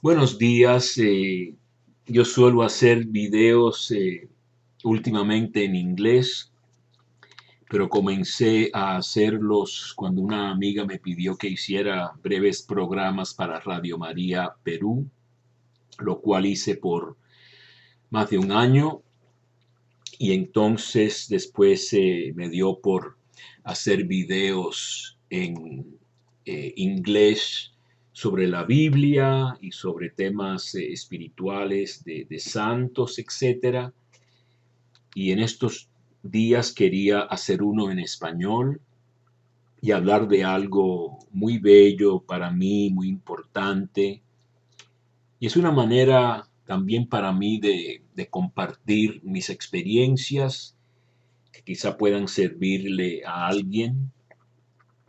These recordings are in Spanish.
Buenos días. Yo suelo hacer videos últimamente en inglés, pero comencé a hacerlos cuando una amiga me pidió que hiciera breves programas para Radio María Perú, lo cual hice por más de un año y entonces después me dio por hacer videos en inglés sobre la Biblia y sobre temas espirituales de santos, etcétera. Y en estos días quería hacer uno en español y hablar de algo muy bello para mí, muy importante. Y es una manera también para mí de compartir mis experiencias que quizá puedan servirle a alguien.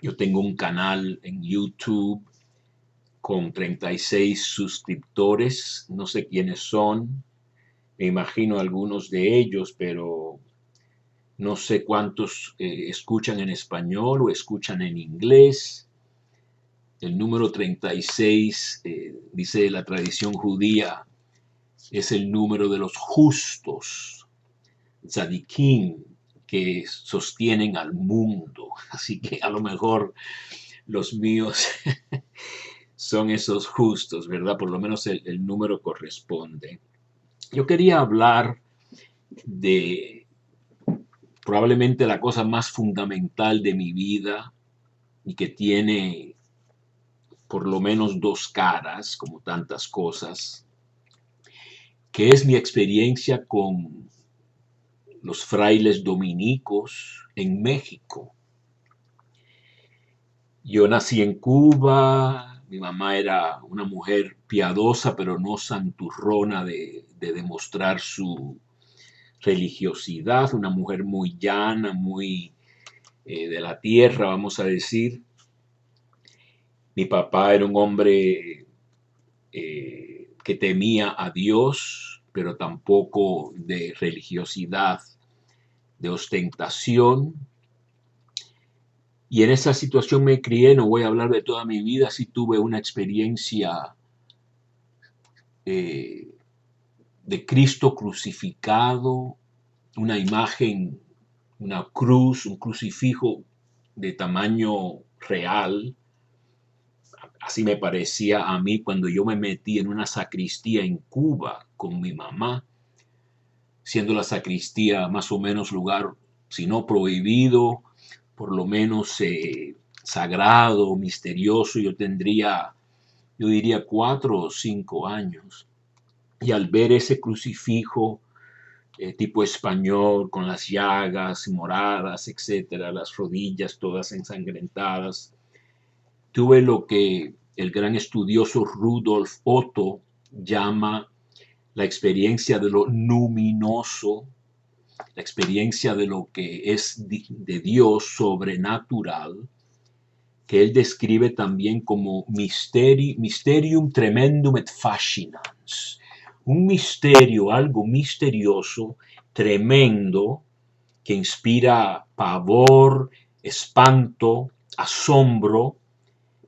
Yo tengo un canal en YouTube con 36 suscriptores, no sé quiénes son, me imagino algunos de ellos, pero no sé cuántos escuchan en español o escuchan en inglés. El número 36, dice la tradición judía, es el número de los justos, tzadikim, que sostienen al mundo. Así que a lo mejor los míos son esos justos, ¿verdad? Por lo menos el número corresponde. Yo quería hablar de probablemente la cosa más fundamental de mi vida y que tiene por lo menos dos caras, como tantas cosas, que es mi experiencia con los frailes dominicos en México. Yo nací en Cuba, mi mamá era una mujer piadosa, pero no santurrona de demostrar su religiosidad, una mujer muy llana, muy de la tierra, vamos a decir. Mi papá era un hombre que temía a Dios, pero tampoco de religiosidad, de ostentación. Y en esa situación me crié, no voy a hablar de toda mi vida, sí tuve una experiencia eh, de Cristo crucificado, una imagen, una cruz, un crucifijo de tamaño real. Así me parecía a mí cuando yo me metí en una sacristía en Cuba con mi mamá, siendo la sacristía más o menos lugar, si no prohibido, por lo menos sagrado, misterioso. Yo diría 4 o 5 años. Y al ver ese crucifijo tipo español, con las llagas moradas, etcétera, las rodillas todas ensangrentadas, tuve lo que el gran estudioso Rudolf Otto llama la experiencia de lo luminoso, la experiencia de lo que es de Dios sobrenatural, que él describe también como mysterium tremendum et fascinans, un misterio, algo misterioso, tremendo, que inspira pavor, espanto, asombro,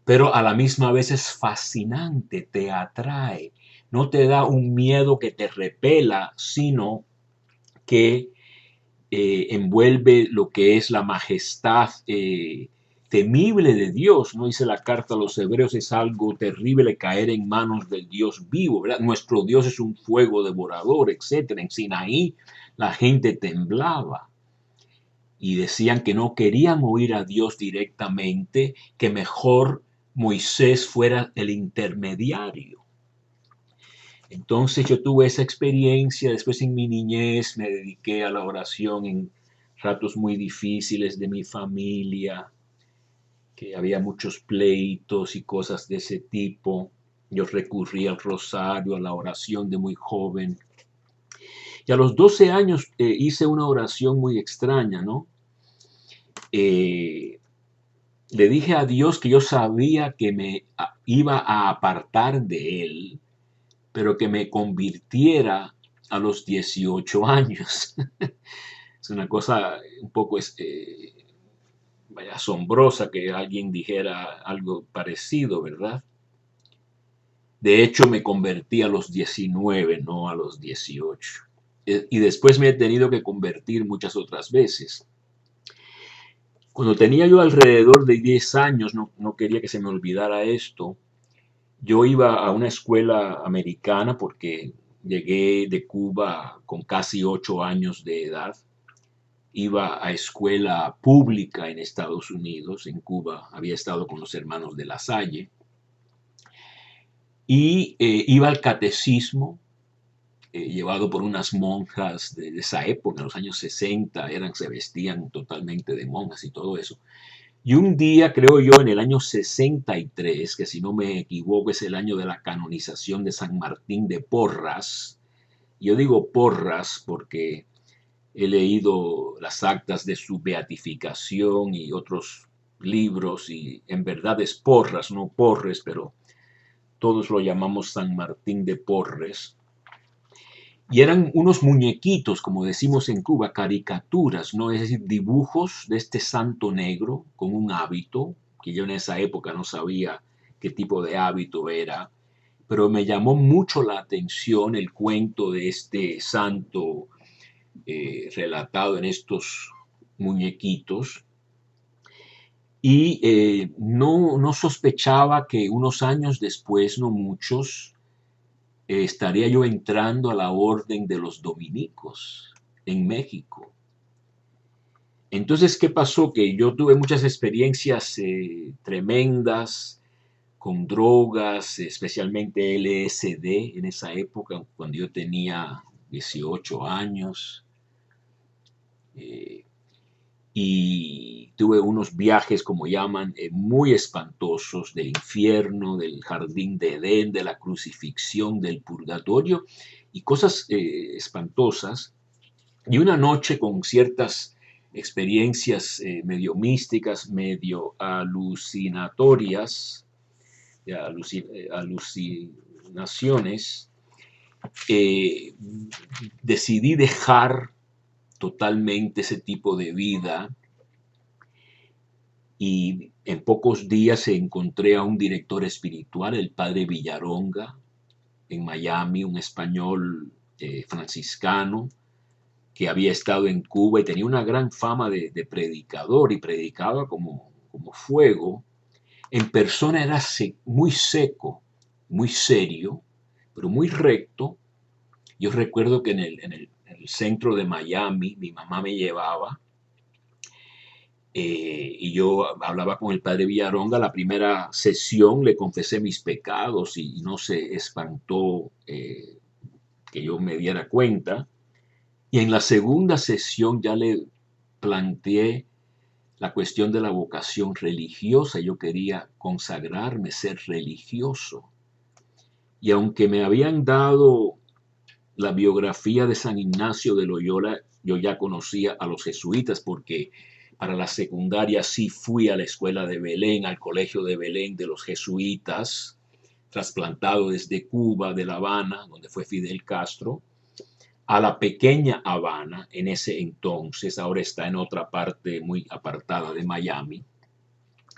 pero a la misma vez es fascinante, te atrae, no te da un miedo que te repela, sino que envuelve lo que es la majestad temible de Dios, ¿no? Dice la carta a los hebreos, es algo terrible caer en manos del Dios vivo, ¿verdad? Nuestro Dios es un fuego devorador, etcétera. En Sinaí la gente temblaba y decían que no querían oír a Dios directamente, que mejor Moisés fuera el intermediario. Entonces yo tuve esa experiencia, después en mi niñez me dediqué a la oración en ratos muy difíciles de mi familia, que había muchos pleitos y cosas de ese tipo. Yo recurrí al rosario, a la oración de muy joven. Y a los 12 años hice una oración muy extraña, ¿no? Eh, Le dije a Dios que yo sabía que me iba a apartar de Él, pero que me convirtiera a los 18 años. Es una cosa un poco asombrosa que alguien dijera algo parecido, ¿verdad? De hecho, me convertí a los 19, no a los 18. Y después me he tenido que convertir muchas otras veces. Cuando tenía yo alrededor de 10 años, no quería que se me olvidara esto, yo iba a una escuela americana porque llegué de Cuba con casi 8 años de edad. Iba a escuela pública en Estados Unidos, en Cuba. Había estado con los hermanos de La Salle. Y iba al catecismo, llevado por unas monjas de esa época, en los años 60, se vestían totalmente de monjas y todo eso. Y un día, creo yo, en el año 63, que si no me equivoco es el año de la canonización de San Martín de Porras. Yo digo Porras porque he leído las actas de su beatificación y otros libros, y en verdad es Porras, no Porres, pero todos lo llamamos San Martín de Porres. Y eran unos muñequitos, como decimos en Cuba, caricaturas, ¿no? Es decir, dibujos de este santo negro con un hábito, que yo en esa época no sabía qué tipo de hábito era, pero me llamó mucho la atención el cuento de este santo relatado en estos muñequitos. Y no sospechaba que unos años después, no muchos, estaría yo entrando a la orden de los dominicos en México. Entonces, ¿qué pasó? Que yo tuve muchas experiencias tremendas con drogas, especialmente LSD en esa época, cuando yo tenía 18 años. Eh, y tuve unos viajes, como llaman, muy espantosos, del infierno, del jardín de Edén, de la crucifixión, del purgatorio, y cosas espantosas. Y una noche con ciertas experiencias medio místicas, medio alucinatorias, alucinaciones, eh, decidí dejar totalmente ese tipo de vida. Y en pocos días encontré a un director espiritual, el padre Villaronga, en Miami, un español franciscano que había estado en Cuba y tenía una gran fama de predicador, y predicaba como fuego. En persona era muy seco, muy serio, pero muy recto. Yo recuerdo que en el centro de Miami mi mamá me llevaba, y yo hablaba con el padre Villaronga. La primera sesión le confesé mis pecados y no se espantó que yo me diera cuenta. Y en la segunda sesión ya le planteé la cuestión de la vocación religiosa. Yo quería consagrarme, ser religioso. Y aunque me habían dado la biografía de San Ignacio de Loyola, yo ya conocía a los jesuitas porque para la secundaria sí fui a la escuela de Belén, al colegio de Belén de los jesuitas, trasplantado desde Cuba, de La Habana, donde fue Fidel Castro, a la pequeña Habana en ese entonces. Ahora está en otra parte muy apartada de Miami.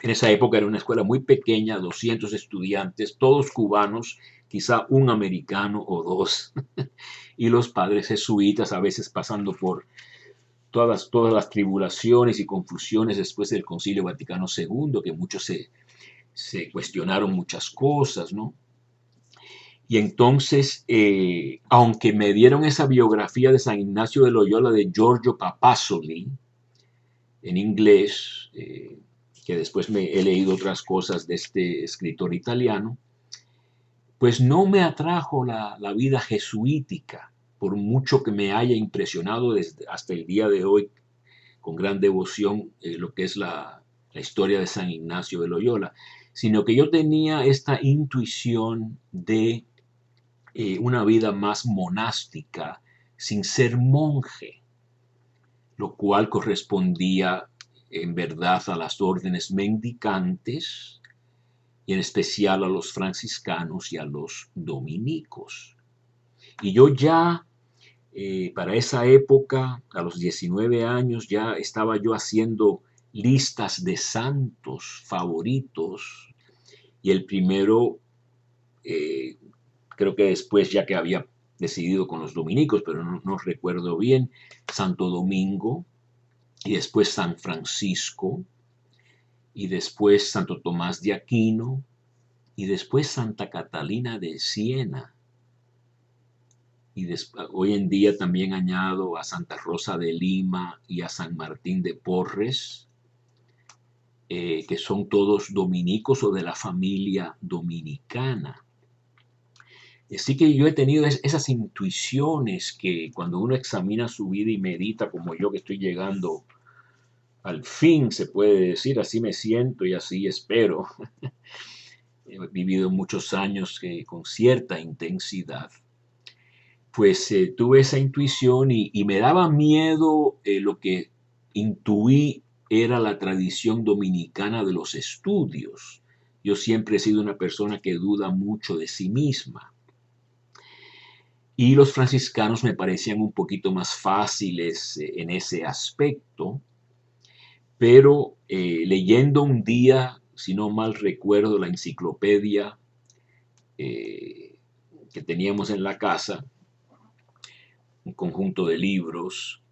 En esa época era una escuela muy pequeña, 200 estudiantes, todos cubanos, quizá un americano o dos, y los padres jesuitas, a veces pasando por todas las tribulaciones y confusiones después del Concilio Vaticano II, que muchos se cuestionaron muchas cosas, ¿no? Y entonces, aunque me dieron esa biografía de San Ignacio de Loyola de Giorgio Papasoli, en inglés, que después me he leído otras cosas de este escritor italiano, pues no me atrajo la vida jesuítica, por mucho que me haya impresionado hasta el día de hoy con gran devoción lo que es la historia de San Ignacio de Loyola, sino que yo tenía esta intuición de una vida más monástica, sin ser monje, lo cual correspondía en verdad a las órdenes mendicantes, y en especial a los franciscanos y a los dominicos. Y yo ya, para esa época, a los 19 años, ya estaba yo haciendo listas de santos favoritos, y el primero eh, creo que después ya que había decidido con los dominicos, pero no recuerdo bien, Santo Domingo, y después San Francisco, y después Santo Tomás de Aquino, y después Santa Catalina de Siena. Y hoy en día también añado a Santa Rosa de Lima y a San Martín de Porres, que son todos dominicos o de la familia dominicana. Así que yo he tenido esas intuiciones que cuando uno examina su vida y medita como yo que estoy llegando al fin, se puede decir, así me siento y así espero. He vivido muchos años con cierta intensidad. Pues tuve esa intuición y me daba miedo lo que intuí era la tradición dominicana de los estudios. Yo siempre he sido una persona que duda mucho de sí misma. Y los franciscanos me parecían un poquito más fáciles en ese aspecto, pero leyendo un día, si no mal recuerdo, la enciclopedia que teníamos en la casa, un conjunto de libros,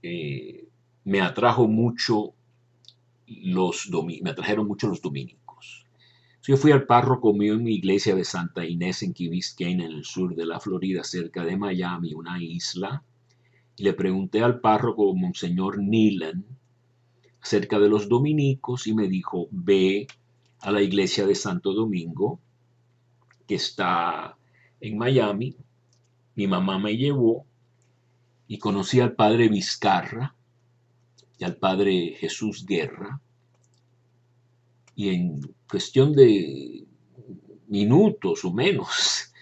me atrajo mucho me atrajeron mucho los dominicos. Yo fui al párroco mío en mi iglesia de Santa Inés en Key Biscayne, en el sur de la Florida, cerca de Miami, una isla, y le pregunté al párroco, Monseñor Neelan, acerca de los dominicos y me dijo, ve a la iglesia de Santo Domingo, que está en Miami. Mi mamá me llevó y conocí al padre Vizcarra y al padre Jesús Guerra, y en cuestión de minutos o menos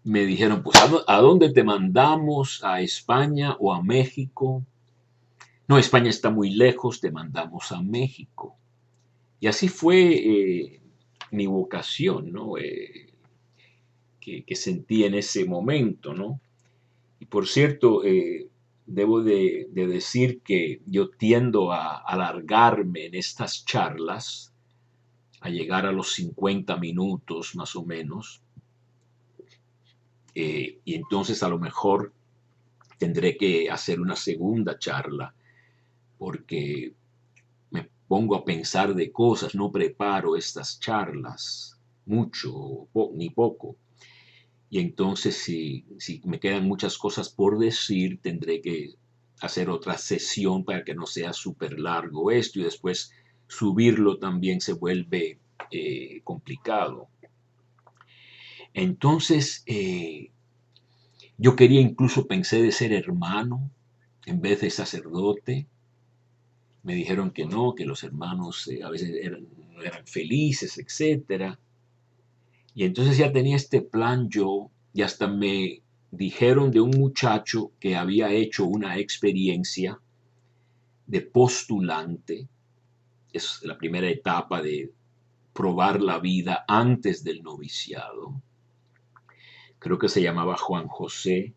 me dijeron, pues, ¿a dónde te mandamos? ¿A España o a México? No, España está muy lejos, te mandamos a México. Y así fue mi vocación, ¿no? Que sentí en ese momento, ¿no? Y por cierto, debo de decir que yo tiendo a alargarme en estas charlas, a llegar a los 50 minutos más o menos, y entonces a lo mejor tendré que hacer una segunda charla, porque me pongo a pensar de cosas, no preparo estas charlas mucho ni poco. Y entonces si me quedan muchas cosas por decir, tendré que hacer otra sesión para que no sea súper largo esto, y después subirlo también se vuelve complicado. Entonces, yo quería, incluso pensé de ser hermano en vez de sacerdote. Me dijeron que no, que los hermanos a veces no eran felices, etcétera. Y entonces ya tenía este plan yo, y hasta me dijeron de un muchacho que había hecho una experiencia de postulante. Es la primera etapa de probar la vida antes del noviciado. Creo que se llamaba Juan José.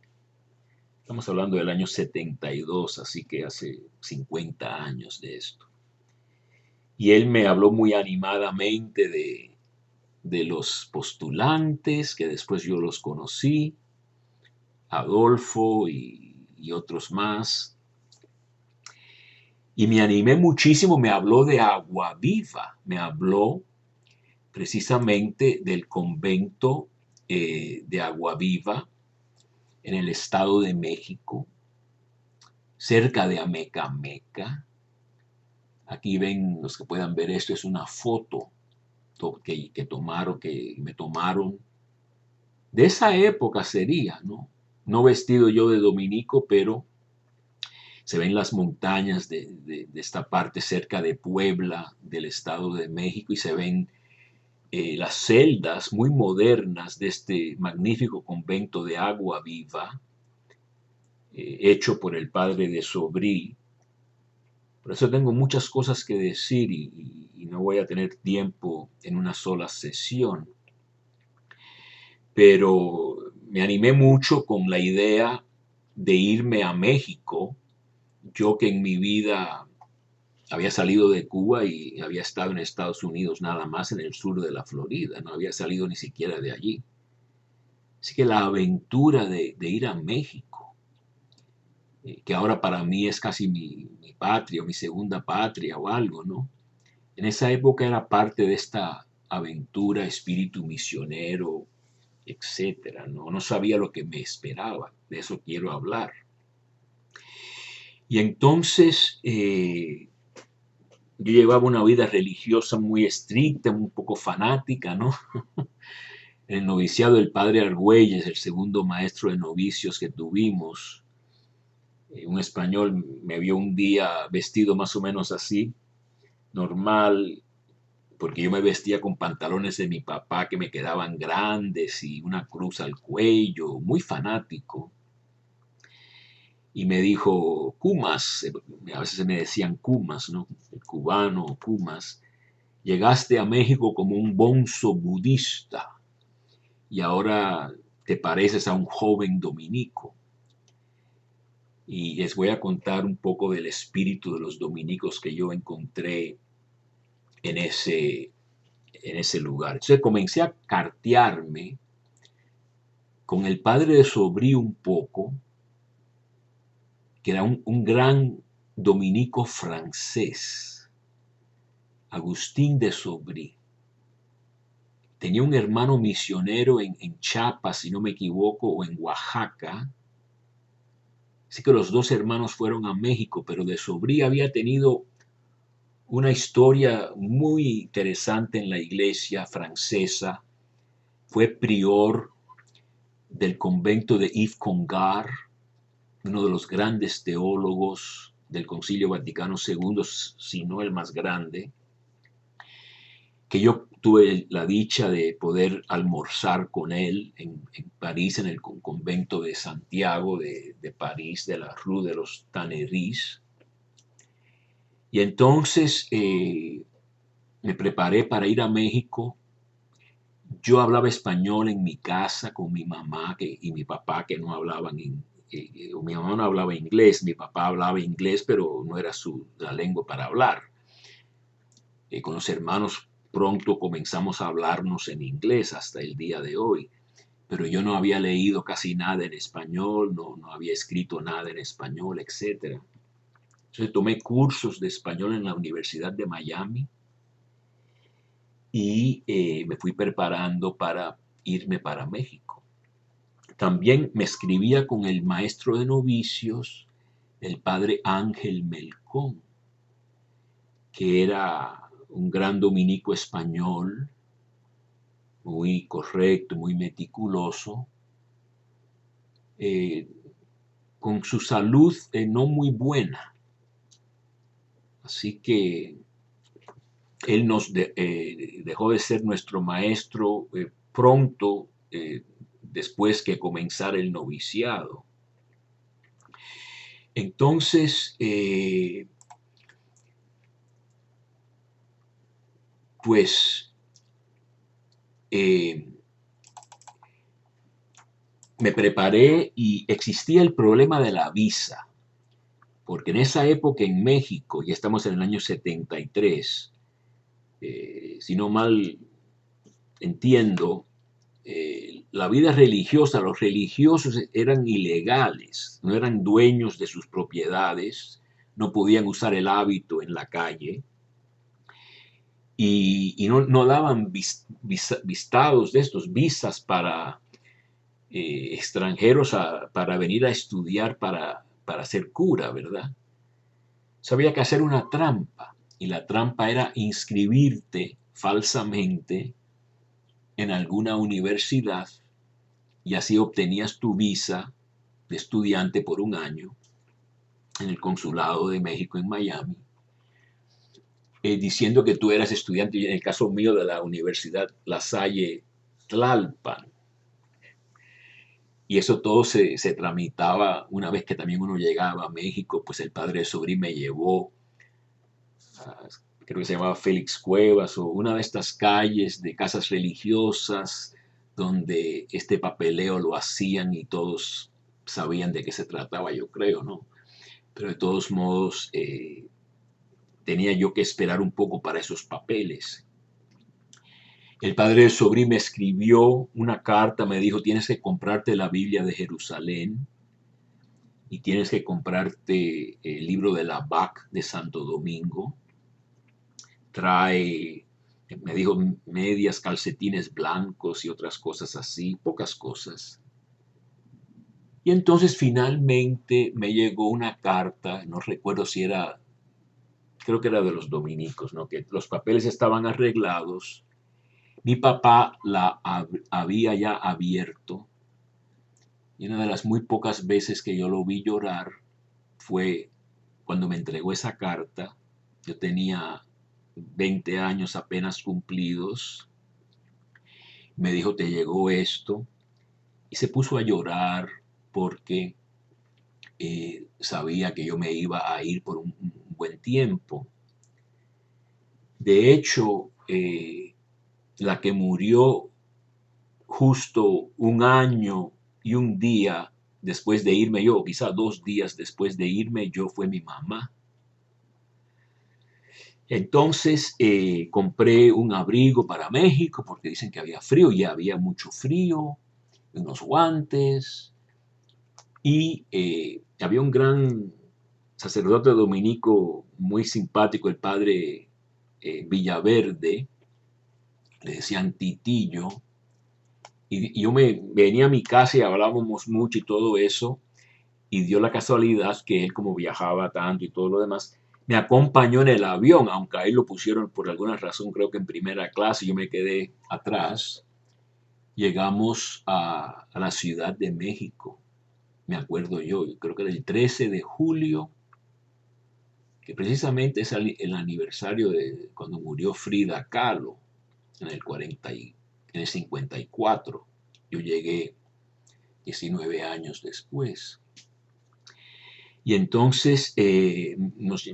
Estamos hablando del año 72, así que hace 50 años de esto. Y él me habló muy animadamente de los postulantes, que después yo los conocí, Adolfo y otros más. Y me animé muchísimo, me habló de Agua Viva, me habló precisamente del convento de Agua Viva en el Estado de México, cerca de Amecameca. Aquí ven, los que puedan ver esto, es una foto que me tomaron. De esa época sería, ¿no? No vestido yo de dominico, pero se ven las montañas de esta parte cerca de Puebla, del Estado de México, y se ven las celdas muy modernas de este magnífico convento de Agua Viva, hecho por el padre de Sobrí. Por eso tengo muchas cosas que decir y no voy a tener tiempo en una sola sesión. Pero me animé mucho con la idea de irme a México. Yo que en mi vida había salido de Cuba y había estado en Estados Unidos nada más en el sur de la Florida, no había salido ni siquiera de allí. Así que la aventura de ir a México, que ahora para mí es casi mi patria o mi segunda patria o algo, ¿no? En esa época era parte de esta aventura, espíritu misionero, etcétera, ¿no? No sabía lo que me esperaba, de eso quiero hablar. Y entonces yo llevaba una vida religiosa muy estricta, un poco fanática, ¿no? En el noviciado del padre Argüelles, el segundo maestro de novicios que tuvimos, un español me vio un día vestido más o menos así, normal, porque yo me vestía con pantalones de mi papá que me quedaban grandes y una cruz al cuello, muy fanático. Y me dijo, Kumas, a veces me decían Kumas, ¿no? El cubano, Kumas, llegaste a México como un bonzo budista y ahora te pareces a un joven dominico. Y les voy a contar un poco del espíritu de los dominicos que yo encontré en ese lugar. Entonces comencé a cartearme con el padre de Sobrí un poco, que era un gran dominico francés, Agustín de Sobrí. Tenía un hermano misionero en Chiapas, si no me equivoco, o en Oaxaca. Así que los dos hermanos fueron a México, pero de Sobrí había tenido una historia muy interesante en la iglesia francesa. Fue prior del convento de Yves Congar, uno de los grandes teólogos del Concilio Vaticano II, si no el más grande, que yo tuve la dicha de poder almorzar con él en París, en el convento de Santiago de París, de la Rue de los Tanneries. Y entonces me preparé para ir a México. Yo hablaba español en mi casa con mi mamá y mi papá, que no hablaban mi mamá no hablaba inglés, mi papá hablaba inglés, pero no era la lengua para hablar. Con los hermanos pronto comenzamos a hablarnos en inglés hasta el día de hoy, pero yo no había leído casi nada en español, no había escrito nada en español, etc. Entonces tomé cursos de español en la Universidad de Miami y me fui preparando para irme para México. También me escribía con el maestro de novicios, el padre Ángel Melcón, que era un gran dominico español, muy correcto, muy meticuloso, con su salud no muy buena. Así que él nos dejó de ser nuestro maestro pronto después que comenzara el noviciado. Entonces, pues me preparé y existía el problema de la visa, porque en esa época en México, ya estamos en el año 73, si no mal entiendo, la vida religiosa, los religiosos eran ilegales, no eran dueños de sus propiedades, no podían usar el hábito en la calle y no daban vistados de estos, visas para extranjeros para venir a estudiar para ser cura, ¿verdad? Había que hacer una trampa y la trampa era inscribirte falsamente en alguna universidad y así obtenías tu visa de estudiante por un año en el Consulado de México en Miami, diciendo que tú eras estudiante, y en el caso mío de la Universidad La Salle Tlalpan. Y eso todo se tramitaba una vez que también uno llegaba a México, pues el padre de Sobrí me llevó, creo que se llamaba Félix Cuevas, o una de estas calles de casas religiosas donde este papeleo lo hacían y todos sabían de qué se trataba, yo creo, ¿no? Pero de todos modos tenía yo que esperar un poco para esos papeles. El padre de Sobrí me escribió una carta, me dijo, tienes que comprarte la Biblia de Jerusalén y tienes que comprarte el libro de la BAC de Santo Domingo. Trae, me dijo, medias, calcetines blancos y otras cosas así, pocas cosas. Y entonces finalmente me llegó una carta, no recuerdo si era, creo que era de los dominicos, ¿no? Que los papeles estaban arreglados. Mi papá la había ya abierto y una de las muy pocas veces que yo lo vi llorar fue cuando me entregó esa carta. Yo tenía 20 años apenas cumplidos. Me dijo, te llegó esto. Y se puso a llorar porque sabía que yo me iba a ir por un buen tiempo. De hecho, la que murió justo un año y un día después de irme yo, o quizá 2 días después de irme yo, fue mi mamá. Entonces compré un abrigo para México porque dicen que había frío, ya había mucho frío, unos guantes y había un gran sacerdote dominico muy simpático, el padre Villaverde, le decían Titillo, y yo me venía a mi casa y hablábamos mucho y todo eso, y dio la casualidad que él, como viajaba tanto y todo lo demás, me acompañó en el avión, aunque a él lo pusieron por alguna razón, creo que en primera clase, yo me quedé atrás. Llegamos a la Ciudad de México, me acuerdo yo creo que era el 13 de julio, que precisamente es el aniversario de cuando murió Frida Kahlo en el 40 en el 54. Yo llegué 19 años después. Y entonces nos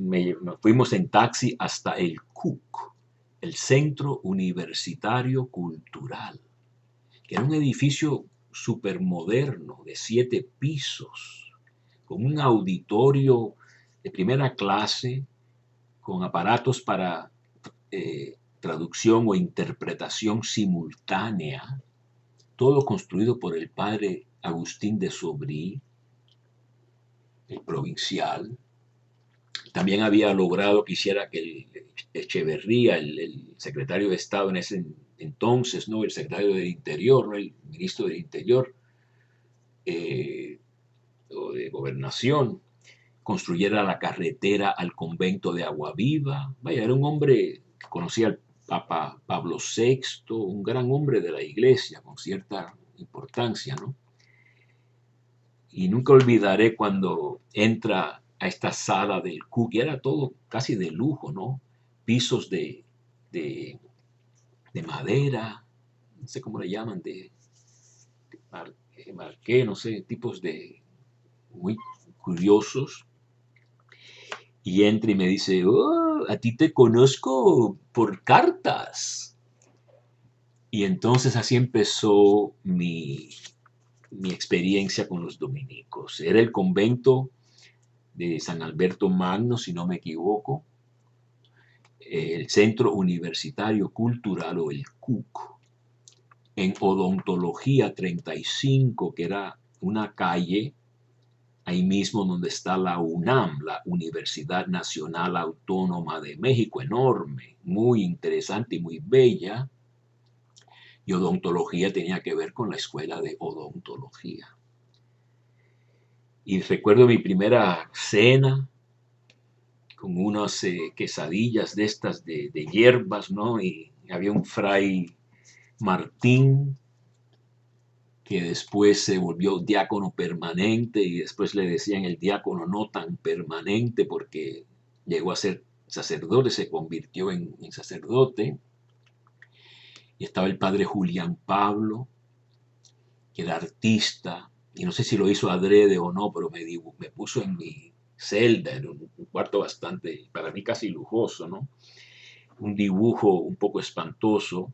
fuimos en taxi hasta el CUC, el Centro Universitario Cultural, que era un edificio supermoderno de 7 pisos, con un auditorio de primera clase, con aparatos para traducción o interpretación simultánea, todo construido por el padre Agustín de Sobrí, el provincial. También había logrado que hiciera que el Echeverría, el secretario de Estado en ese entonces, ¿no? El secretario del Interior, ¿no? El ministro del Interior o de Gobernación, construyera la carretera al convento de Aguaviva. Vaya, era un hombre que conocía al Papa Pablo VI, un gran hombre de la iglesia con cierta importancia, ¿no? Y nunca olvidaré cuando entra a esta sala del CUC, y era todo casi de lujo, ¿no? Pisos de, de madera, no sé cómo le llaman, de marqué, no sé, tipos de muy curiosos. Y entra y me dice, oh, a ti te conozco por cartas. Y entonces así empezó mi experiencia con los dominicos. Era el convento de San Alberto Magno, si no me equivoco, el Centro Universitario Cultural o el CUC, en Odontología 35, que era una calle ahí mismo donde está la UNAM, la Universidad Nacional Autónoma de México, enorme, muy interesante y muy bella. Y odontología tenía que ver con la escuela de odontología. Y recuerdo mi primera cena con unas quesadillas de estas de hierbas, ¿no? Y había un fray Martín que después se volvió diácono permanente y después le decían el diácono no tan permanente porque llegó a ser sacerdote, se convirtió en sacerdote. Y estaba el padre Julián Pablo, que era artista, y no sé si lo hizo adrede o no, pero me puso en mi celda, en un cuarto bastante, para mí casi lujoso, ¿no? Un dibujo un poco espantoso,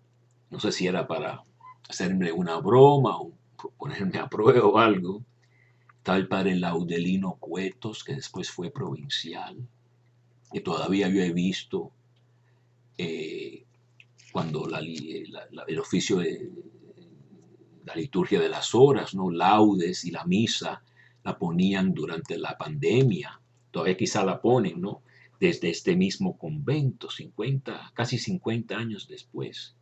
no sé si era para hacerme una broma o ponerme a prueba o algo. Estaba el padre Laudelino Cuetos, que después fue provincial, que todavía yo he visto cuando el oficio de la liturgia de las horas, ¿no? Laudes y la misa la ponían durante la pandemia. Todavía quizá la ponen, ¿no? Desde este mismo convento, casi 50 años después.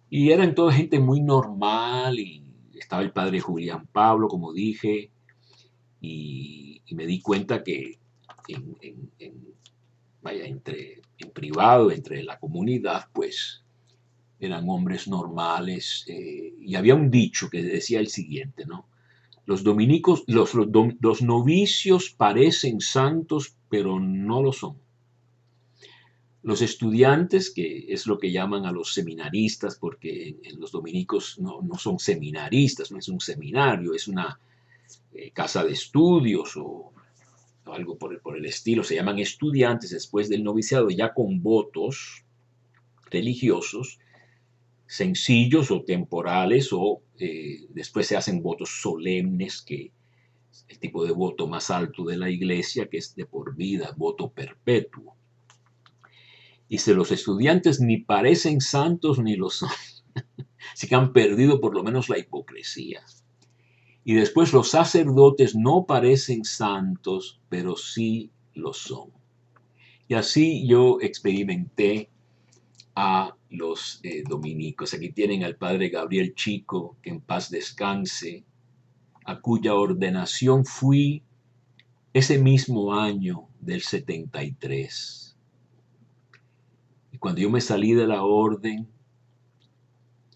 Y eran toda gente muy normal y estaba el padre Julián Pablo, como dije, y me di cuenta que vaya, en privado, entre la comunidad, pues eran hombres normales. Y había un dicho que decía el siguiente, ¿no? Los dominicos, los novicios parecen santos, pero no lo son. Los estudiantes, que es lo que llaman a los seminaristas, porque en los dominicos no son seminaristas, no es un seminario, es una casa de estudios o algo por el estilo, se llaman estudiantes después del noviciado, ya con votos religiosos, sencillos o temporales, o después se hacen votos solemnes, que es el tipo de voto más alto de la iglesia, que es de por vida, voto perpetuo. Y si los estudiantes ni parecen santos ni lo son, así que han perdido por lo menos la hipocresía. Y después los sacerdotes no parecen santos, pero sí lo son. Y así yo experimenté a los dominicos. Aquí tienen al padre Gabriel Chico, que en paz descanse, a cuya ordenación fui ese mismo año del 73. Y cuando yo me salí de la orden,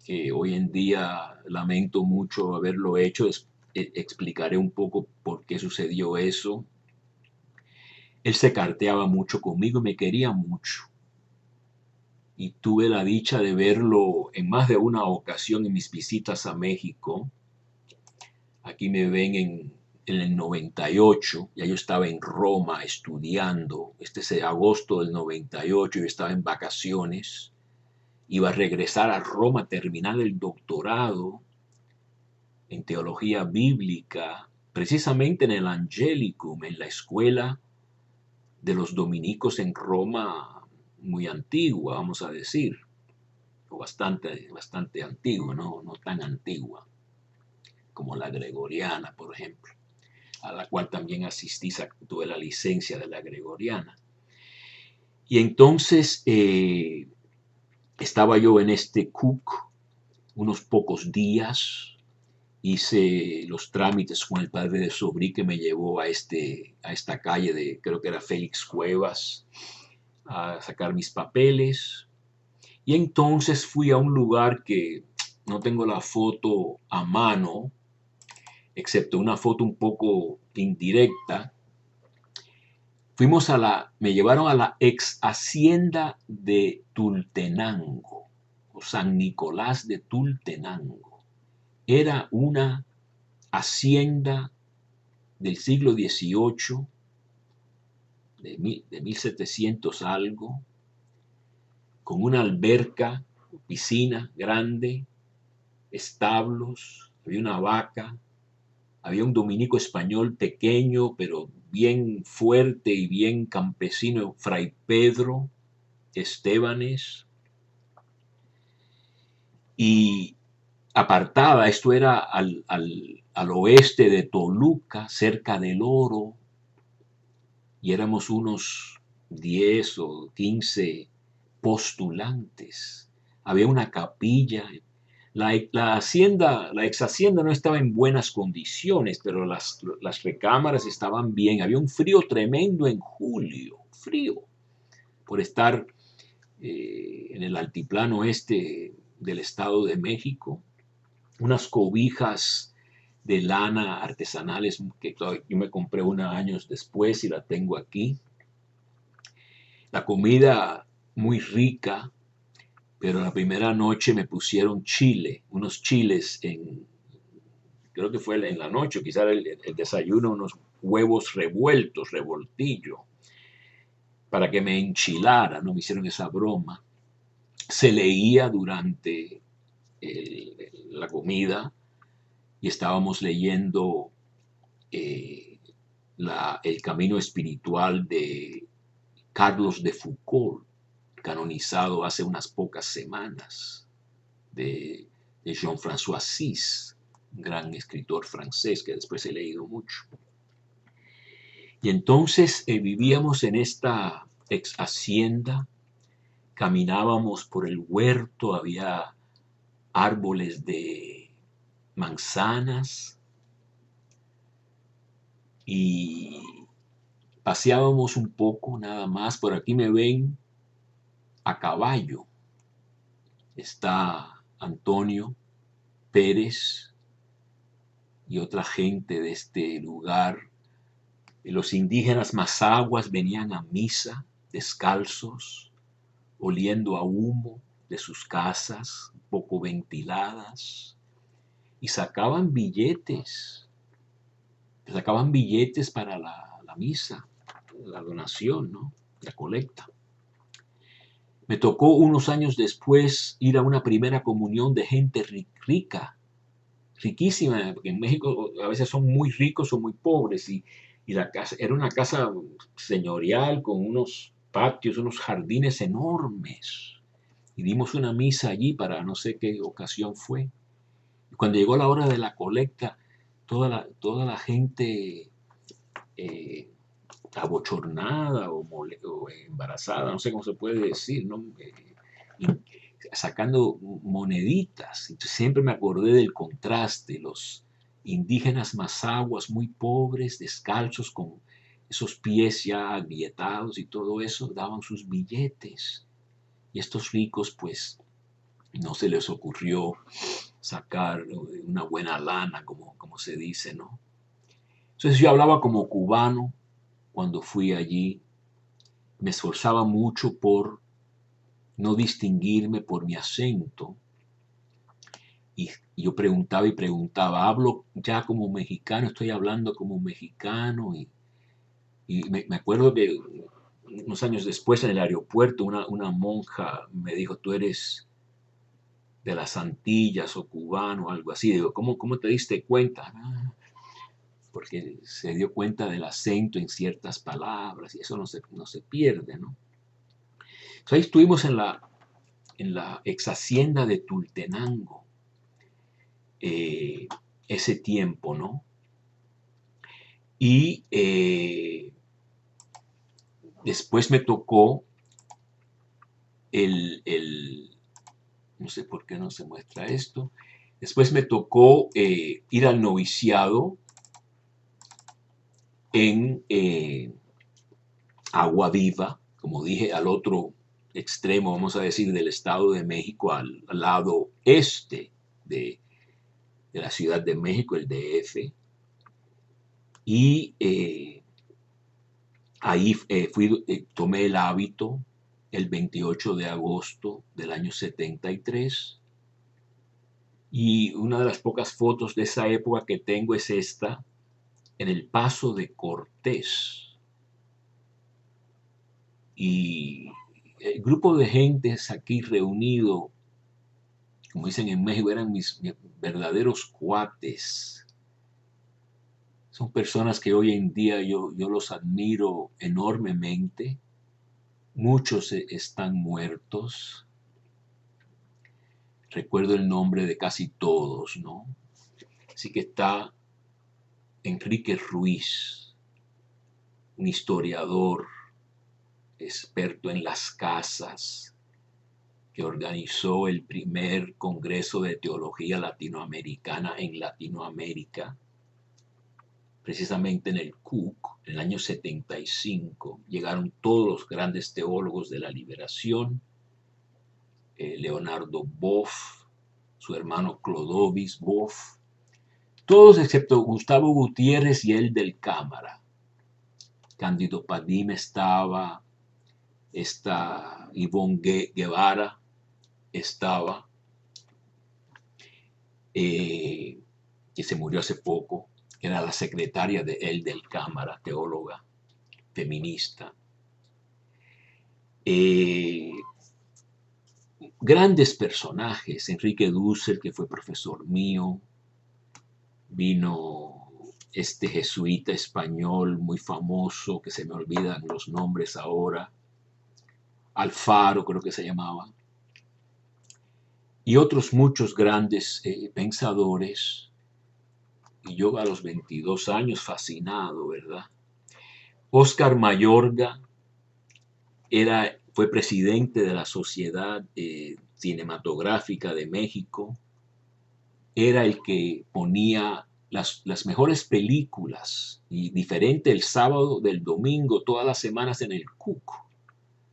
que hoy en día lamento mucho haberlo hecho, explicaré un poco por qué sucedió eso. Él se carteaba mucho conmigo y me quería mucho. Y tuve la dicha de verlo en más de una ocasión en mis visitas a México. Aquí me ven en el 98, ya yo estaba en Roma estudiando. Este es agosto del 98, yo estaba en vacaciones. Iba a regresar a Roma a terminar el doctorado en teología bíblica, precisamente en el Angelicum, en la escuela de los dominicos en Roma, muy antigua, vamos a decir, o bastante antigua, no tan antigua como la gregoriana, por ejemplo, a la cual también asistí, tuve la licencia de la gregoriana. Y entonces estaba yo en este Cook unos pocos días, hice los trámites con el padre de Sobrí, que me llevó a esta calle de, creo que era Félix Cuevas, a sacar mis papeles. Y entonces fui a un lugar que no tengo la foto a mano, excepto una foto un poco indirecta. Me llevaron a la ex hacienda de Tultenango, o San Nicolás de Tultenango. Era una hacienda del siglo XVIII, de 1700 algo, con una alberca, piscina grande, establos, había una vaca, había un dominico español pequeño, pero bien fuerte y bien campesino, Fray Pedro Estebanes, y apartada, esto era al oeste de Toluca, cerca del Oro, y éramos unos 10 o 15 postulantes. Había una capilla. La ex hacienda no estaba en buenas condiciones, pero las recámaras estaban bien. Había un frío tremendo en julio, frío, por estar en el altiplano este del Estado de México. Unas cobijas de lana artesanales que yo me compré unos años después y la tengo aquí. La comida muy rica, pero la primera noche me pusieron unos chiles creo que fue en la noche, quizás el desayuno, unos huevos revueltos, revoltillo, para que me enchilara, no me hicieron esa broma. Se leía durante la comida y estábamos leyendo el camino espiritual de Carlos de Foucault. canonizado hace unas pocas semanas, de Jean-François Sis, un gran escritor francés que después he leído mucho. Y entonces vivíamos en esta ex hacienda, caminábamos por el huerto, había árboles de manzanas y paseábamos un poco nada más. Por aquí me ven a caballo. Está Antonio Pérez y otra gente de este lugar. Los indígenas mazaguas venían a misa descalzos, oliendo a humo de sus casas, poco ventiladas, y sacaban billetes para la misa, la donación, ¿no? La colecta. Me tocó unos años después ir a una primera comunión de gente rica, riquísima, porque en México a veces son muy ricos o muy pobres, y la casa era una casa señorial con unos patios, unos jardines enormes. Y dimos una misa allí para no sé qué ocasión fue. Y cuando llegó la hora de la colecta, toda la gente abochornada o embarazada, no sé cómo se puede decir, ¿no? Sacando moneditas. Entonces siempre me acordé del contraste, los indígenas mazaguas muy pobres, descalzos, con esos pies ya agrietados y todo eso, daban sus billetes. Y estos ricos, pues, no se les ocurrió sacar una buena lana, como se dice, ¿no? Entonces yo hablaba como cubano cuando fui allí, me esforzaba mucho por no distinguirme por mi acento, y yo preguntaba y preguntaba, hablo ya como mexicano, estoy hablando como mexicano, y me acuerdo que unos años después en el aeropuerto una monja me dijo, tú eres de las Antillas o cubano o algo así. Digo, ¿cómo te diste cuenta? Porque se dio cuenta del acento en ciertas palabras y eso no se pierde, ¿no? Entonces ahí estuvimos en la ex hacienda de Tultenango, ese tiempo, ¿no? Y después me tocó no sé por qué no se muestra esto, después me tocó ir al noviciado en Agua Viva, como dije, al otro extremo, vamos a decir, del Estado de México, al lado este de la Ciudad de México, el DF. Y ahí tomé el hábito el 28 de agosto del año 73. Y una de las pocas fotos de esa época que tengo es esta, en el Paso de Cortés. Y el grupo de gentes aquí reunido, como dicen en México, eran mis verdaderos cuates. Son personas que hoy en día yo los admiro enormemente. Muchos están muertos. Recuerdo el nombre de casi todos, ¿no? Así que está Enrique Ruiz, un historiador experto en las casas, que organizó el primer Congreso de Teología Latinoamericana en Latinoamérica, precisamente en el CUC, en el año 75. Llegaron todos los grandes teólogos de la liberación, Leonardo Boff, su hermano Clodovis Boff, todos excepto Gustavo Gutiérrez y él del Cámara. Cándido Padim estaba, Ivonne Guevara estaba, que se murió hace poco, que era la secretaria de él del Cámara, teóloga, feminista. Grandes personajes, Enrique Dussel, que fue profesor mío, vino este jesuita español muy famoso, que se me olvidan los nombres ahora, Alfaro creo que se llamaba, y otros muchos grandes pensadores, y yo a los 22 años fascinado, ¿verdad? Oscar Mayorga fue presidente de la Sociedad Cinematográfica de México, era el que ponía las mejores películas, y diferente el sábado del domingo, todas las semanas en el Cook,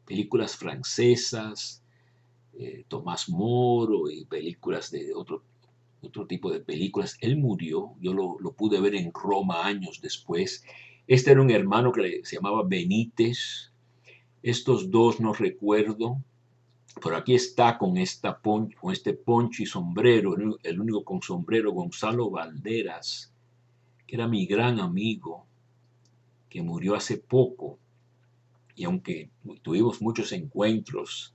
películas francesas, Tomás Moro y películas de otro tipo de películas. Él murió, yo lo pude ver en Roma años después. Este era un hermano que se llamaba Benítez. Estos dos no recuerdo, pero aquí está con este poncho y sombrero, el único con sombrero, Gonzalo Valderas, que era mi gran amigo, que murió hace poco. Y aunque tuvimos muchos encuentros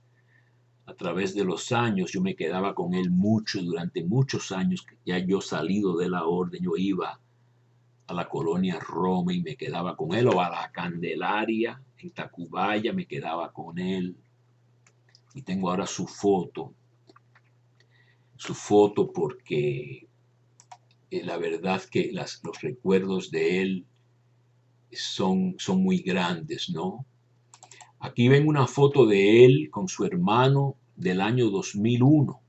a través de los años, yo me quedaba con él mucho, durante muchos años, ya yo salido de la orden, yo iba a la colonia Roma y me quedaba con él, o a la Candelaria, en Tacubaya, me quedaba con él. Y tengo ahora su foto porque la verdad que los recuerdos de él son muy grandes, ¿no? Aquí ven una foto de él con su hermano del año 2001.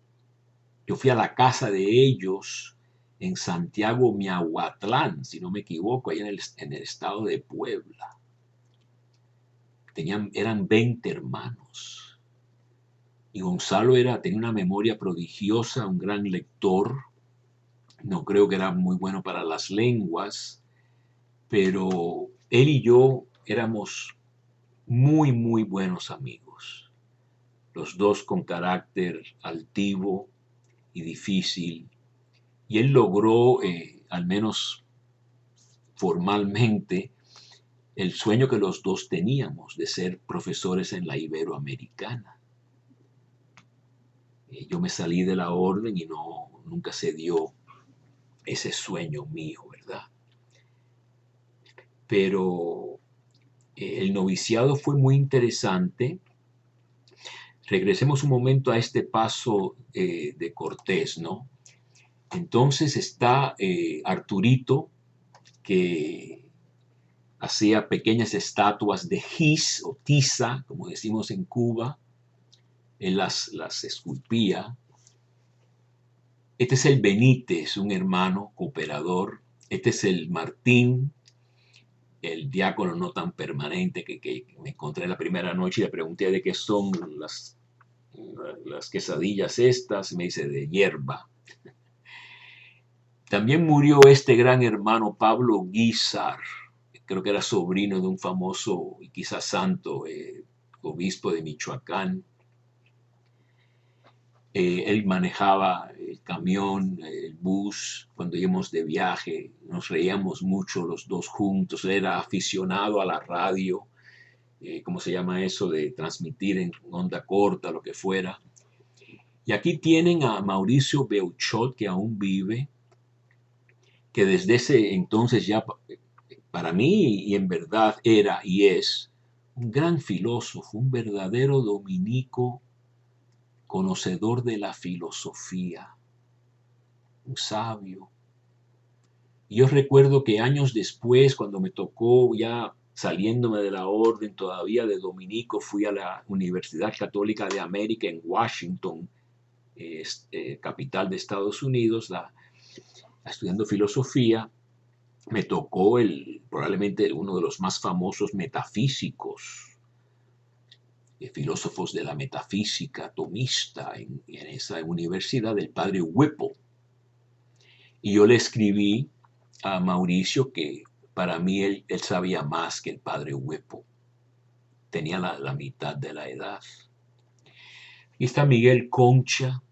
Yo fui a la casa de ellos en Santiago Miahuatlán, si no me equivoco, ahí en el estado de Puebla. Eran 20 hermanos. Y Gonzalo tenía una memoria prodigiosa, un gran lector. No creo que era muy bueno para las lenguas, pero él y yo éramos muy, muy buenos amigos. Los dos con carácter altivo y difícil. Y él logró, al menos formalmente, el sueño que los dos teníamos de ser profesores en la Iberoamericana. Yo me salí de la orden y nunca se dio ese sueño mío, ¿verdad? Pero el noviciado fue muy interesante. Regresemos un momento a este paso de Cortés, ¿no? Entonces está Arturito, que hacía pequeñas estatuas de gis o tiza, como decimos en Cuba. Él las esculpía. Este es el Benítez, un hermano cooperador. Este es el Martín, el diácono no tan permanente que me encontré la primera noche y le pregunté de qué son las quesadillas estas, me dice de hierba. También murió este gran hermano Pablo Guízar, creo que era sobrino de un famoso y quizás santo obispo de Michoacán. Él manejaba el camión, el bus, cuando íbamos de viaje, nos reíamos mucho los dos juntos. Él era aficionado a la radio, ¿cómo se llama eso? De transmitir en onda corta, lo que fuera. Y aquí tienen a Mauricio Beuchot, que aún vive, que desde ese entonces ya, para mí, y en verdad era y es, un gran filósofo, un verdadero dominico, conocedor de la filosofía, un sabio. Y yo recuerdo que años después, cuando me tocó ya saliéndome de la orden todavía de dominico, fui a la Universidad Católica de América en Washington, capital de Estados Unidos, estudiando filosofía. Me tocó probablemente uno de los más famosos metafísicos, filósofos de la metafísica tomista en esa universidad, el padre Whipple. Y yo le escribí a Mauricio que para mí él sabía más que el padre Whipple. Tenía la mitad de la edad. Y está Miguel Concha.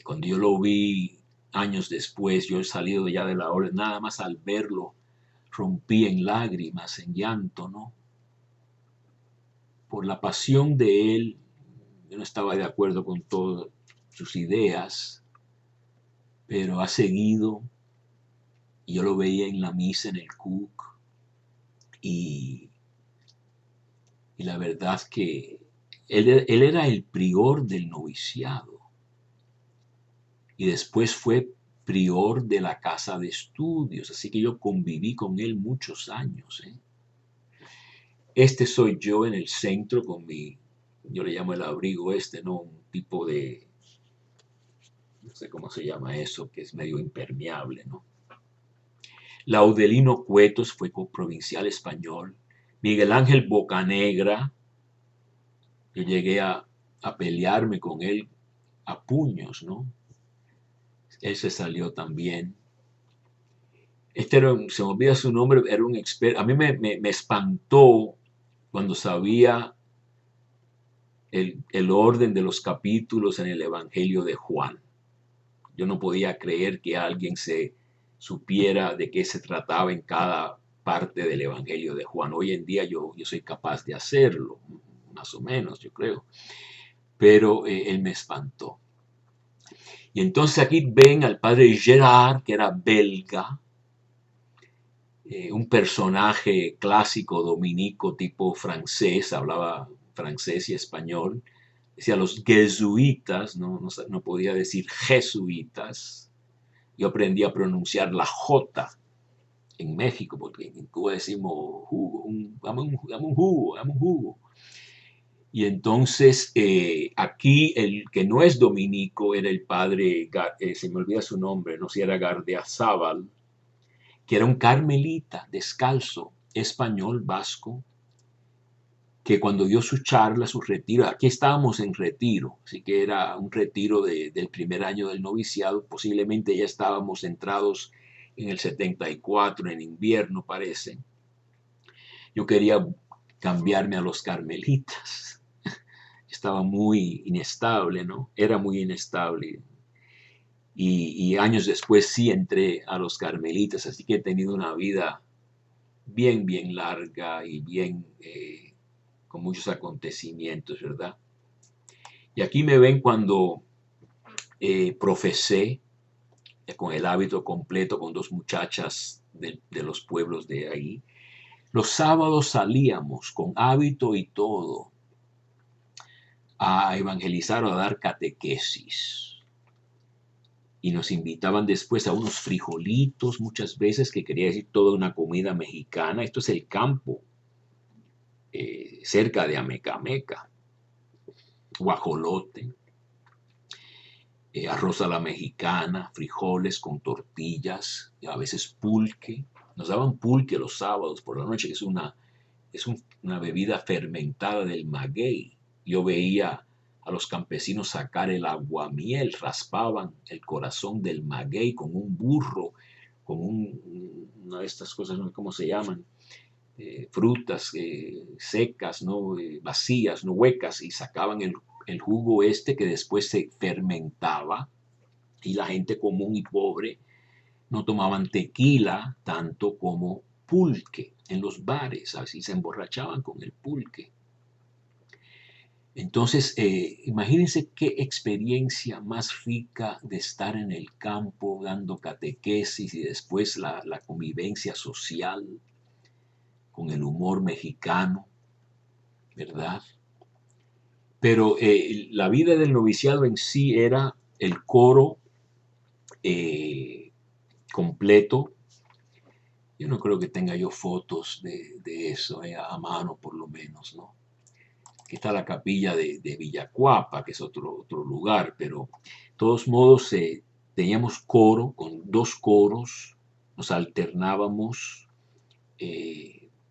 Cuando yo lo vi años después, yo he salido ya de la orden, nada más al verlo rompí en lágrimas, en llanto, ¿no? Por la pasión de él. Yo no estaba de acuerdo con todas sus ideas, pero ha seguido. Y yo lo veía en la misa en el Cook. Y la verdad que Él era el prior del noviciado y después fue prior de la casa de estudios, así que yo conviví con él muchos años, ¿eh? Este soy yo en el centro con yo le llamo el abrigo ¿no? Un tipo de, no sé cómo se llama eso, que es medio impermeable, ¿no? Laudelino Cuetos fue provincial español. Miguel Ángel Bocanegra, yo llegué a pelearme con él a puños, ¿no? Él se salió también. Se me olvida su nombre, era un experto. A mí me espantó cuando sabía el orden de los capítulos en el Evangelio de Juan. Yo no podía creer que alguien se supiera de qué se trataba en cada parte del Evangelio de Juan. Hoy en día yo soy capaz de hacerlo, más o menos, yo creo. Pero él me espantó. Y entonces aquí ven al padre Gerard, que era belga, un personaje clásico dominico tipo francés, hablaba francés y español. Decía los jesuitas, no podía decir jesuitas. Yo aprendí a pronunciar la J en México, porque en Cuba decimos jugo, dame un jugo, dame un jugo. Y entonces aquí el que no es dominico era el padre, se me olvida su nombre, no sé si era Gardiazabal, que era un carmelita descalzo, español, vasco, que cuando dio su charla, su retiro, aquí estábamos en retiro, así que era un retiro del primer año del noviciado, posiblemente ya estábamos entrados en el 74, en invierno parece. Yo quería cambiarme a los carmelitas, estaba muy inestable, ¿no? Era muy inestable. Y años después sí entré a los carmelitas, así que he tenido una vida bien larga y con muchos acontecimientos, ¿verdad? Y aquí me ven cuando profesé con el hábito completo con dos muchachas de los pueblos de ahí. Los sábados salíamos con hábito y todo a evangelizar o a dar catequesis. Y nos invitaban después a unos frijolitos, muchas veces, que quería decir toda una comida mexicana. Esto es el campo, cerca de Amecameca. Guajolote, arroz a la mexicana, frijoles con tortillas, a veces pulque. Nos daban pulque los sábados por la noche, que es una bebida fermentada del maguey. Yo veía a los campesinos sacar el aguamiel, raspaban el corazón del maguey con un burro, con una de estas cosas, no sé cómo se llaman, frutas secas, ¿no? Vacías, no huecas, y sacaban el jugo que después se fermentaba, y la gente común y pobre no tomaban tequila tanto como pulque en los bares, así se emborrachaban con el pulque. Entonces, imagínense qué experiencia más rica de estar en el campo dando catequesis y después la convivencia social con el humor mexicano, ¿verdad? Pero la vida del noviciado en sí era el coro completo. Yo no creo que tenga yo fotos de eso, a mano por lo menos, ¿no? Aquí está la capilla de Villacuapa, que es otro lugar, pero de todos modos teníamos coro, con dos coros, nos alternábamos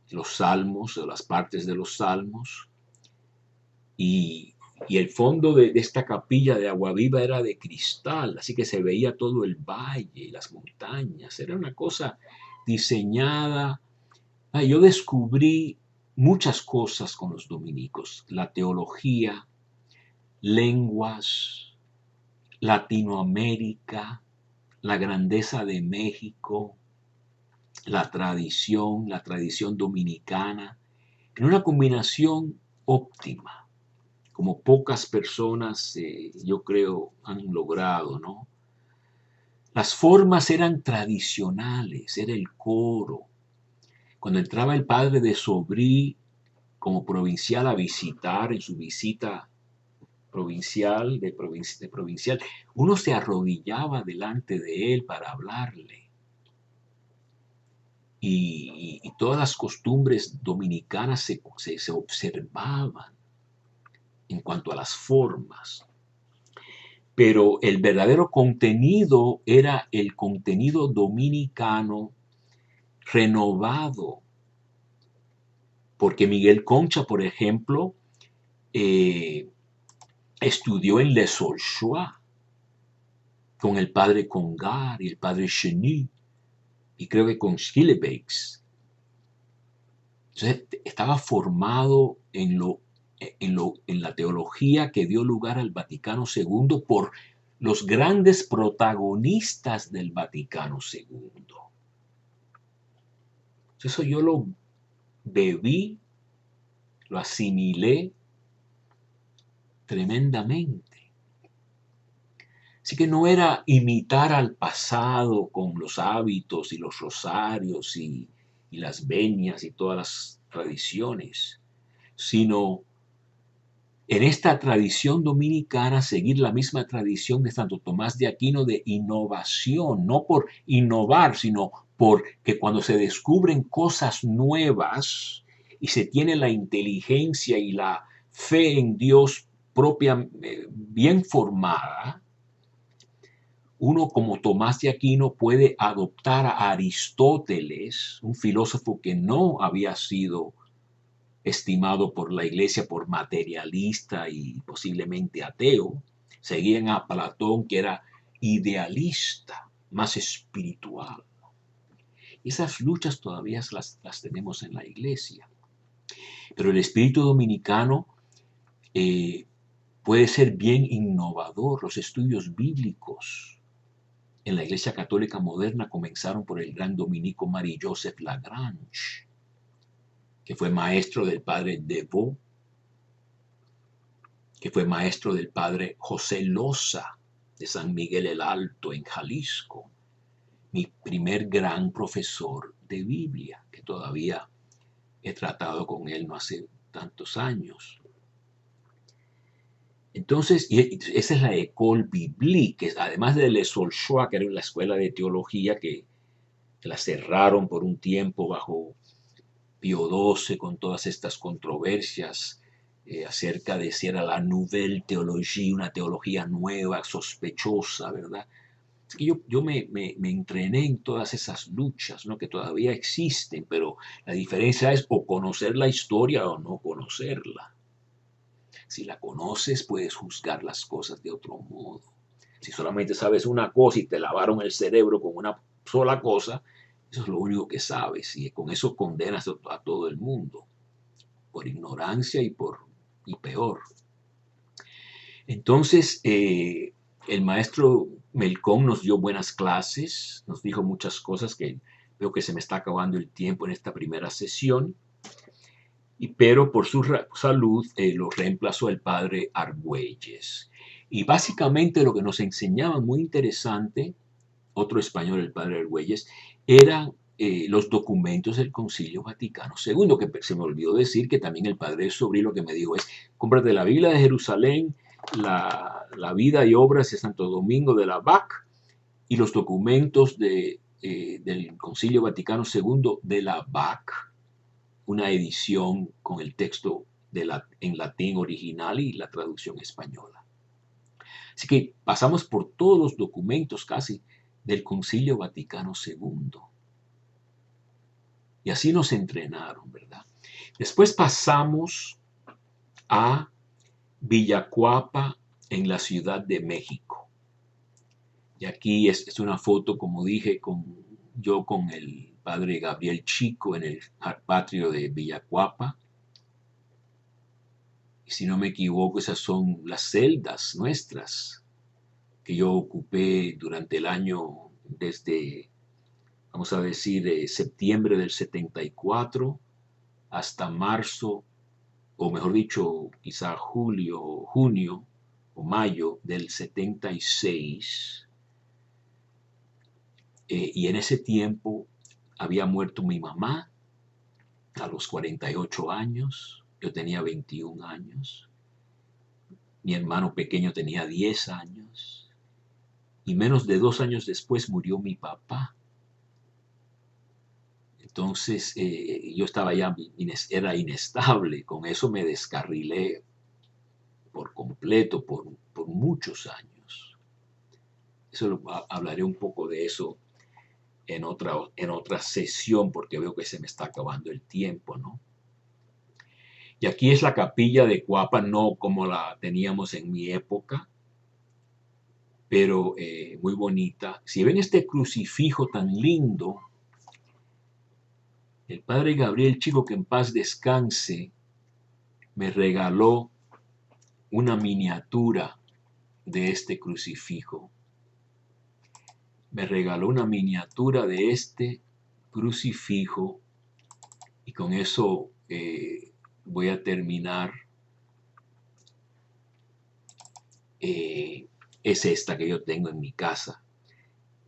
los salmos, o las partes de los salmos, y el fondo de esta capilla de Agua Viva era de cristal, así que se veía todo el valle y las montañas. Era una cosa diseñada. Yo descubrí muchas cosas con los dominicos: la teología, lenguas, Latinoamérica, la grandeza de México, la tradición dominicana, en una combinación óptima, como pocas personas, yo creo, han logrado, ¿no? Las formas eran tradicionales, era el coro. Cuando entraba el padre de Sobrí como provincial a visitar, en su visita provincial, de provincial, uno se arrodillaba delante de él para hablarle. Y todas las costumbres dominicanas se observaban en cuanto a las formas. Pero el verdadero contenido era el contenido dominicano renovado. Porque Miguel Concha, por ejemplo, estudió en Les Olchois con el padre Congar y el padre Cheny, y creo que con Schillebeeckx. Entonces estaba formado en la teología que dio lugar al Vaticano II por los grandes protagonistas del Vaticano II. Eso yo lo bebí, lo asimilé tremendamente. Así que no era imitar al pasado con los hábitos y los rosarios y las venias y todas las tradiciones, sino en esta tradición dominicana seguir la misma tradición de Santo Tomás de Aquino de innovación, no por innovar, sino porque cuando se descubren cosas nuevas y se tiene la inteligencia y la fe en Dios propia, bien formada, uno como Tomás de Aquino puede adoptar a Aristóteles, un filósofo que no había sido estimado por la iglesia por materialista y posiblemente ateo. Seguían a Platón, que era idealista, más espiritual. Esas luchas todavía las tenemos en la iglesia. Pero el espíritu dominicano puede ser bien innovador. Los estudios bíblicos en la Iglesia Católica moderna comenzaron por el gran dominico Marie-Joseph Lagrange, que fue maestro del padre Devaux, que fue maestro del padre José Loza de San Miguel el Alto en Jalisco, mi primer gran profesor de Biblia, que todavía he tratado con él no hace tantos años. Entonces, y esa es la École Biblique, que además de Les Olchois, que era la escuela de teología que la cerraron por un tiempo bajo Pío XII con todas estas controversias acerca de si era la Nouvelle Théologie, una teología nueva, sospechosa, ¿verdad? Es que yo me entrené en todas esas luchas, ¿no? Que todavía existen, pero la diferencia es o conocer la historia o no conocerla. Si la conoces, puedes juzgar las cosas de otro modo. Si solamente sabes una cosa y te lavaron el cerebro con una sola cosa, eso es lo único que sabes y con eso condenas a todo el mundo, por ignorancia y peor. Entonces, el maestro Melcón nos dio buenas clases, nos dijo muchas cosas que veo que se me está acabando el tiempo en esta primera sesión, pero por su salud lo reemplazó el padre Argüelles. Y básicamente lo que nos enseñaba muy interesante, otro español, el padre Argüelles, eran los documentos del Concilio Vaticano II, que se me olvidó decir que también el padre Sobrino lo que me dijo es, cómprate la Biblia de Jerusalén, la vida y obras de Santo Domingo de la BAC y los documentos del Concilio Vaticano II de la BAC, una edición con el texto en latín original y la traducción española. Así que pasamos por todos los documentos casi del Concilio Vaticano II. Y así nos entrenaron, ¿verdad? Después pasamos a Villacuapa en la Ciudad de México. Y aquí es una foto, como dije, yo con el padre Gabriel Chico en el patio de Villacuapa. Y si no me equivoco, esas son las celdas nuestras que yo ocupé durante el año desde, vamos a decir, septiembre del 74 hasta marzo, o mejor dicho, quizá junio o mayo del 76. Y en ese tiempo había muerto mi mamá a los 48 años. yo tenía 21 años, mi hermano pequeño tenía 10 años, y menos de 2 años después murió mi papá. Entonces yo estaba ya, era inestable, con eso me descarrilé por completo, por muchos años. Hablaré un poco de eso en otra sesión, porque veo que se me está acabando el tiempo, ¿no? Y aquí es la capilla de Cuapa, no como la teníamos en mi época, pero muy bonita. Si ven este crucifijo tan lindo, el padre Gabriel Chico, que en paz descanse, me regaló una miniatura de este crucifijo. Me regaló una miniatura de este crucifijo, y con eso voy a terminar. Es esta que yo tengo en mi casa.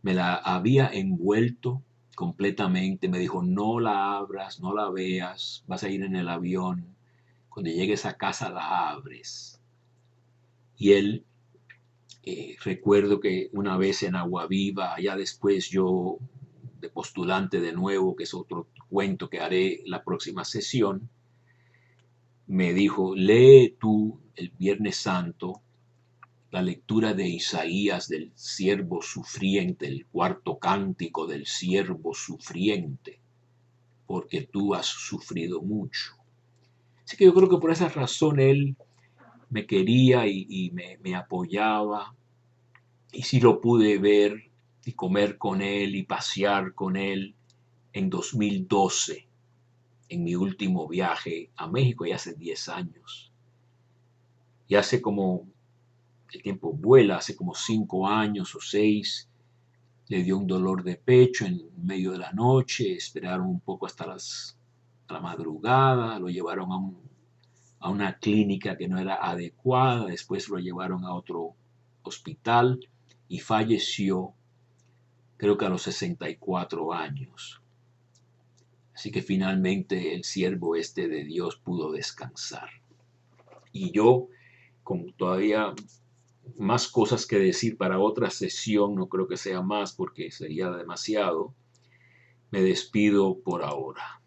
Me la había envuelto completamente. Me dijo, no la abras, no la veas, vas a ir en el avión. Cuando llegues a casa la abres. Y él, recuerdo que una vez en Agua Viva, ya después yo, de postulante de nuevo, que es otro cuento que haré la próxima sesión, me dijo, lee tú el Viernes Santo la lectura de Isaías del siervo sufriente, el cuarto cántico del siervo sufriente, porque tú has sufrido mucho. Así que yo creo que por esa razón él me quería y me apoyaba, y sí lo pude ver y comer con él y pasear con él en 2012, en mi último viaje a México, ya hace 10 años. Y hace como, el tiempo vuela, hace como 5 años o 6, le dio un dolor de pecho en medio de la noche, esperaron un poco hasta la madrugada, lo llevaron a una clínica que no era adecuada, después lo llevaron a otro hospital y falleció, creo que a los 64 años. Así que finalmente el siervo este de Dios pudo descansar. Y yo, con todavía más cosas que decir para otra sesión, no creo que sea más porque sería demasiado, me despido por ahora.